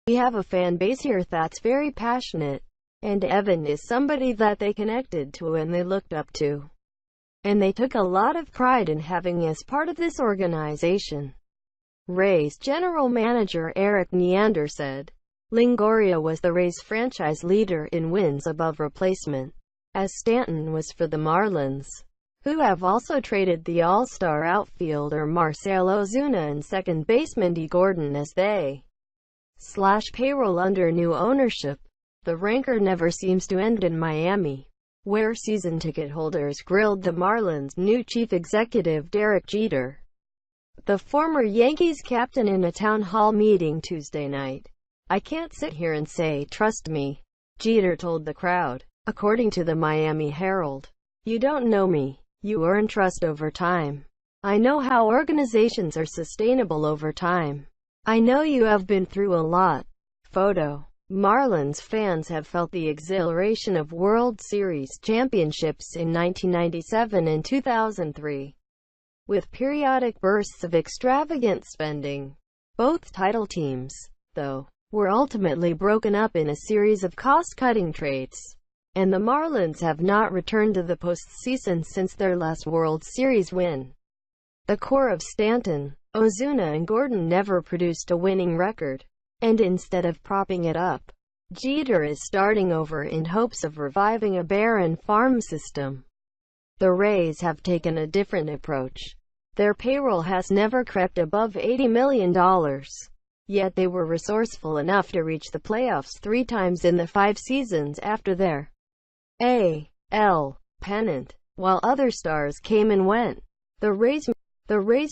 We have a fan base here that's very passionate, and Evan is somebody that they connected to and they looked up to. And they took a lot of pride in having as part of this organization. Rays general manager Eric Neander said, Longoria was the Rays franchise leader in wins above replacement, as Stanton was for the Marlins, who have also traded the all-star outfielder Marcell Ozuna and second baseman Dee Gordon as they slash payroll under new ownership. The rancor never seems to end in Miami, where season ticket holders grilled the Marlins' new chief executive Derek Jeter, the former Yankees captain, in a town hall meeting Tuesday night. "I can't sit here and say, 'Trust me,'" Jeter told the crowd, according to the Miami Herald. "You don't know me. You earn trust over time. I know how organizations are sustainable over time. I know you have been through a lot." Photo. Marlins fans have felt the exhilaration of World Series championships in 1997 and 2003, with periodic bursts of extravagant spending. Both title teams, though, were ultimately broken up in a series of cost-cutting trades, and the Marlins have not returned to the postseason since their last World Series win. The core of Stanton, Ozuna and Gordon never produced a winning record, and instead of propping it up, Jeter is starting over in hopes of reviving a barren farm system. The Rays have taken a different approach. Their payroll has never crept above $80 million. Yet they were resourceful enough to reach the playoffs 3 times in the 5 seasons after their AL pennant. While other stars came and went, the Rays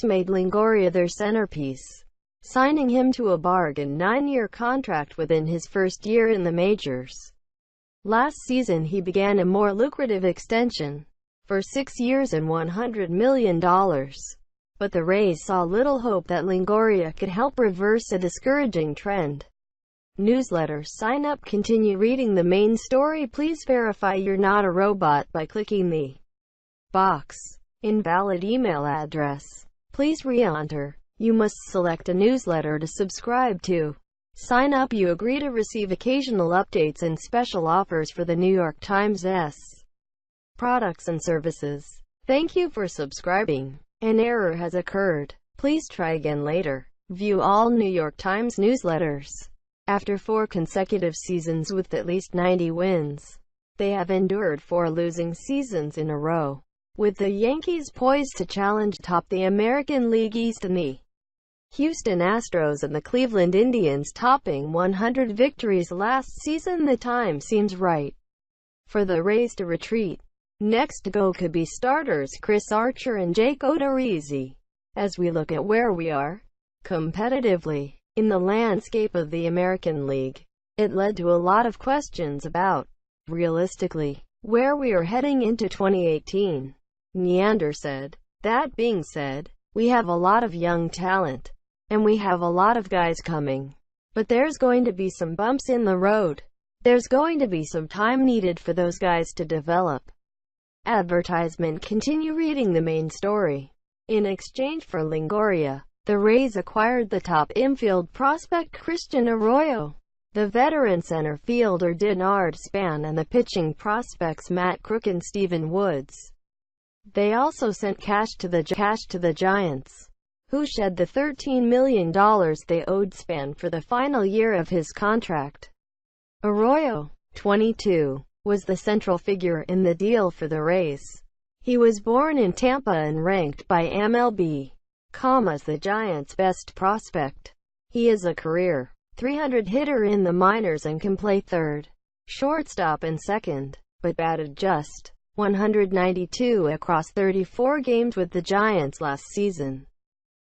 made Longoria their centerpiece, signing him to a bargain 9-year contract within his first year in the majors. Last season he began a more lucrative extension, for 6 years and $100 million. But the Rays saw little hope that Longoria could help reverse a discouraging trend. Newsletter sign up. Continue reading the main story. Please verify you're not a robot by clicking the box. Invalid email address. Please re-enter. You must select a newsletter to subscribe to. Sign up. You agree to receive occasional updates and special offers for the New York Times' products and services. Thank you for subscribing. An error has occurred. Please try again later. View all New York Times newsletters. After 4 consecutive seasons with at least 90 wins, they have endured 4 losing seasons in a row, with the Yankees poised to challenge atop the American League East and the Houston Astros and the Cleveland Indians topping 100 victories last season. The time seems right for the Rays to retreat. Next to go could be starters Chris Archer and Jake Odorizzi. As we look at where we are competitively in the landscape of the American League, it led to a lot of questions about, realistically, where we are heading into 2018. Neander said. That being said, we have a lot of young talent, and we have a lot of guys coming. But there's going to be some bumps in the road. There's going to be some time needed for those guys to develop. Advertisement. Continue reading the main story. In exchange for Longoria, the Rays acquired the top infield prospect Christian Arroyo, the veteran center fielder Denard Span, and the pitching prospects Matt Crook and Steven Woods. They also sent cash to the Giants, who shed the $13 million they owed Span for the final year of his contract. Arroyo, 22, was the central figure in the deal for the Rays. He was born in Tampa and ranked by MLB.com as the Giants' best prospect. He is a career .300 hitter in the minors and can play third, shortstop and second, but batted just .192 across 34 games with the Giants last season.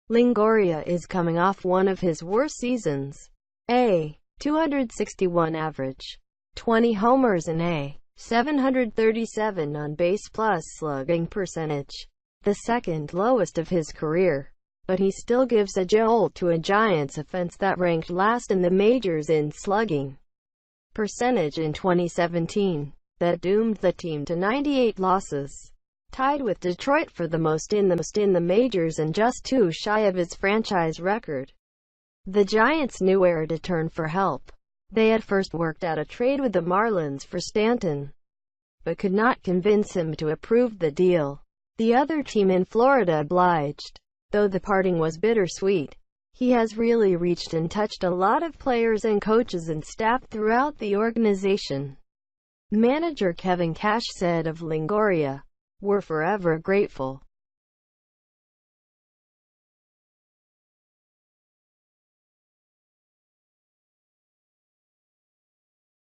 Longoria is coming off one of his worst seasons. A .261 average, 20 homers and a .737 on-base plus slugging percentage, the second lowest of his career. But he still gives a jolt to a Giants offense that ranked last in the majors in slugging percentage in 2017, that doomed the team to 98 losses. tied with Detroit for the most in the majors and just too shy of its franchise record. The Giants knew where to turn for help. They had first worked out a trade with the Marlins for Stanton, but could not convince him to approve the deal. The other team in Florida obliged. Though the parting was bittersweet, he has really reached and touched a lot of players and coaches and staff throughout the organization. Manager Kevin Cash said of Longoria, "We're forever grateful.